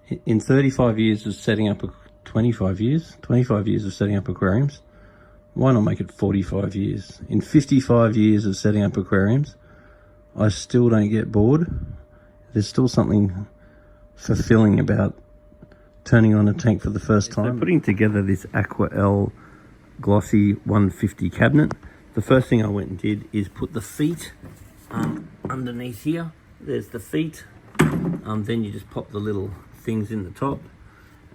In 35 years of setting up, 25 years of setting up aquariums, why not make it 45 years? In 55 years of setting up aquariums, I still don't get bored. There's still something fulfilling about turning on a tank for the first time. So putting together this AquaL Glossy 150 cabinet, the first thing I went and did is put the feet underneath here. There's the feet. Then you just pop the little things in the top,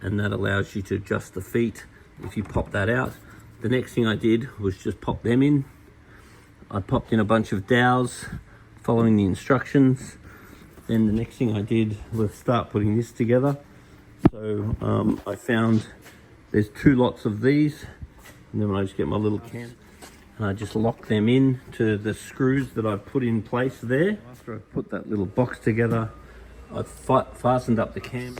and that allows you to adjust the feet if you pop that out. The next thing I did was just pop them in. I popped in a bunch of dowels following the instructions. Then the next thing I did was start putting this together. So I found there's 2 lots of these, and then I just get my little can and I just lock them in to the screws that I put in place there. After I put that little box together, I've fastened up the cam.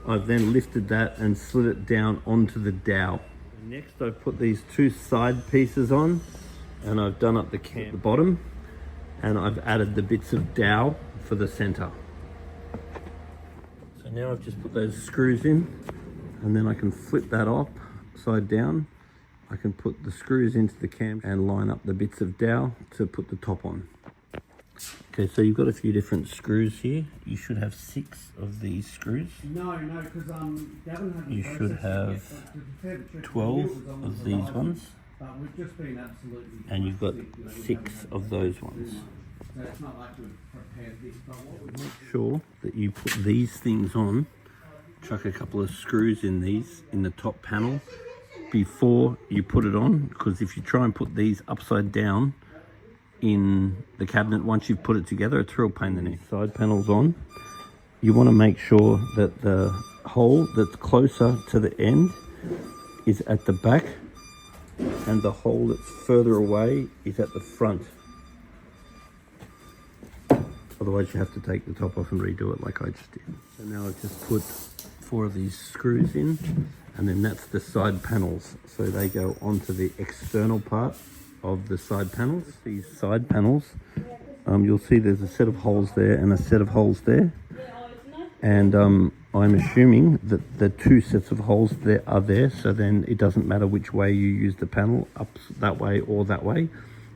I've then lifted that and slid it down onto the dowel. Next I've put these 2 side pieces on, and I've done up the cam at the bottom, and I've added the bits of dowel for the center. So now I've just put those screws in, and then I can flip that upside down. I can put the screws into the cam and line up the bits of dowel to put the top on. Okay, so you've got a few different screws here. You should have 6 of these screws. No, because Gavin hasn't. You should have 12 of these ones. But we've just been absolutely. And you've got 6 of those ones. So it's not like we've prepared this, but what we Make sure that you put these things on. Chuck a couple of screws in these in the top panel before you put it on, because if you try and put these upside down in the cabinet once you've put it together, it's a real pain in the neck. Side panels on, you want to make sure that the hole that's closer to the end is at the back, and the hole that's further away is at the front. Otherwise you have to take the top off and redo it like I just did. So now I've just put 4 of these screws in, and then that's the side panels. So they go onto the external part of the side panels. These side panels, you'll see there's a set of holes there and a set of holes there. And I'm assuming that the 2 sets of holes there are there, so then it doesn't matter which way you use the panel, up that way or that way,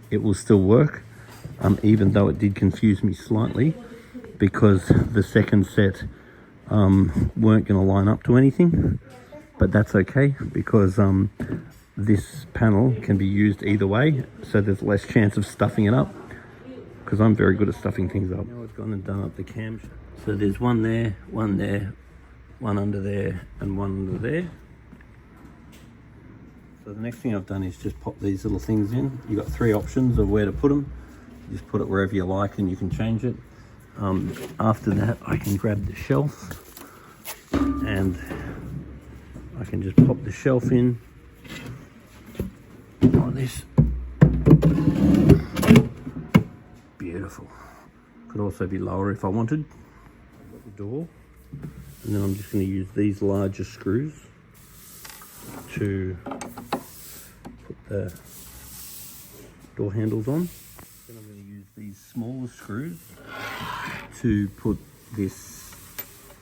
it will still work. Even though it did confuse me slightly, because the second set weren't going to line up to anything, but that's okay, because this panel can be used either way, so there's less chance of stuffing it up, because I'm very good at stuffing things up. Now I've gone and done up the cams. So there's one there, one under there, and one under there. So the next thing I've done is just pop these little things in. You've got 3 options of where to put them. You just put it wherever you like and you can change it. After that, I can grab the shelf and I can just pop the shelf in like this. Beautiful. Could also be lower if I wanted. I've got the door, and then I'm just going to use these larger screws to put the door handles on. Then I'm going to use these smaller screws to put this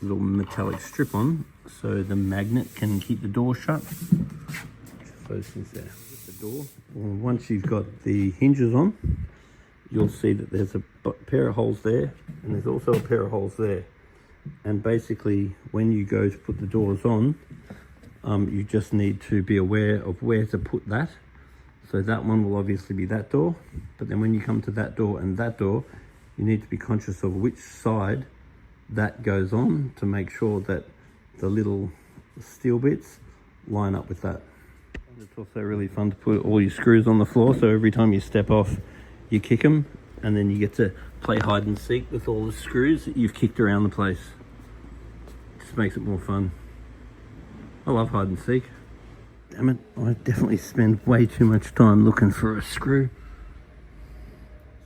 little metallic strip on, so the magnet can keep the door shut. Just those things there. The door. Well, once you've got the hinges on, you'll see that there's a pair of holes there, and there's also a pair of holes there. And basically, when you go to put the doors on, you just need to be aware of where to put that. So that one will obviously be that door, but then when you come to that door and that door, you need to be conscious of which side that goes on to make sure that the little steel bits line up with that. And it's also really fun to put all your screws on the floor, so every time you step off, you kick them, and then you get to play hide and seek with all the screws that you've kicked around the place. It just makes it more fun. I love hide and seek. Damn it, I definitely spend way too much time looking for a screw.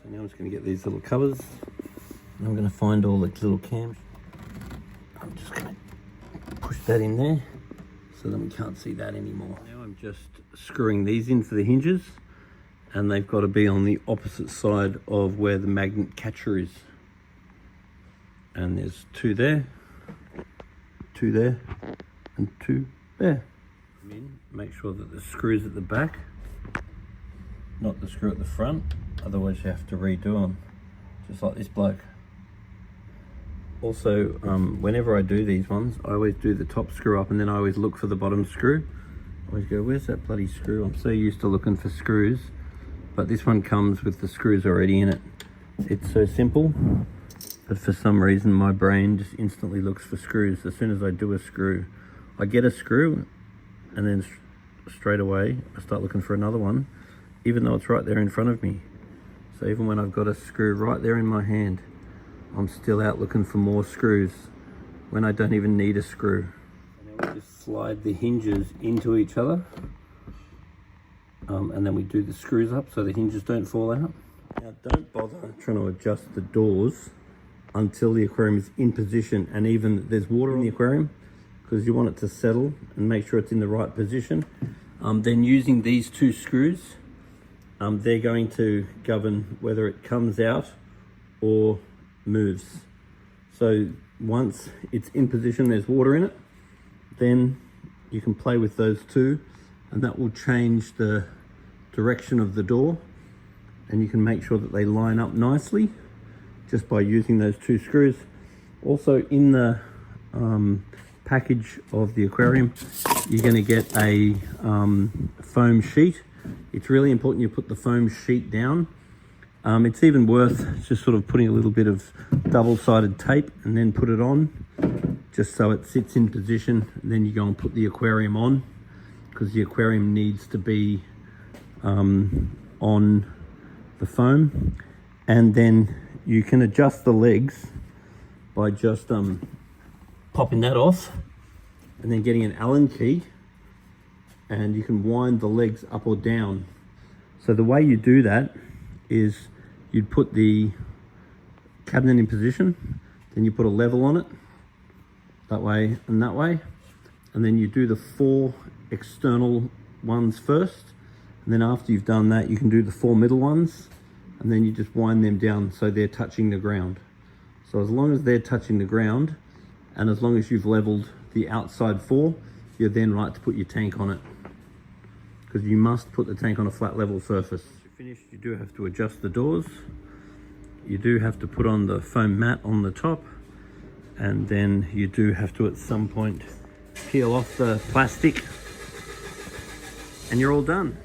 So now I'm just going to get these little covers. I'm going to find all the little cams. I'm just going to push that in there so then we can't see that anymore. Now I'm just screwing these in for the hinges, and they've got to be on the opposite side of where the magnet catcher is. And there's 2 there, two there and two there. Make sure that the screws at the back, not the screw at the front, otherwise you have to redo them, just like this bloke. Also, whenever I do these ones, I always do the top screw up and then I always look for the bottom screw. I always go, where's that bloody screw? I'm so used to looking for screws, but this one comes with the screws already in it. It's so simple, but for some reason my brain just instantly looks for screws. As soon as I do a screw, I get a screw and then straight away I start looking for another one, even though it's right there in front of me. So even when I've got a screw right there in my hand, I'm still out looking for more screws when I don't even need a screw. And then we just slide the hinges into each other, and then we do the screws up so the hinges don't fall out. Now don't bother trying to adjust the doors until the aquarium is in position and even there's water in the aquarium, because you want it to settle and make sure it's in the right position. Then using these two screws, they're going to govern whether it comes out or moves. So once it's in position, there's water in it, then you can play with those two and that will change the direction of the door, and you can make sure that they line up nicely just by using those two screws. Also in the package of the aquarium, you're going to get a foam sheet. It's really important you put the foam sheet down. It's even worth just sort of putting a little bit of double-sided tape and then put it on, just so it sits in position. And then you go and put the aquarium on, because the aquarium needs to be on the foam. And then you can adjust the legs by just popping that off and then getting an Allen key, and you can wind the legs up or down. So the way you do that is you'd put the cabinet in position, then you put a level on it, that way and that way, and then you do the 4 external ones first, and then after you've done that you can do the 4 middle ones, and then you just wind them down so they're touching the ground. So as long as they're touching the ground, and as long as you've leveled the outside 4, you're then right to put your tank on it, because you must put the tank on a flat level surface. Finished, you do have to adjust the doors, you do have to put on the foam mat on the top, and then you do have to at some point peel off the plastic, and you're all done.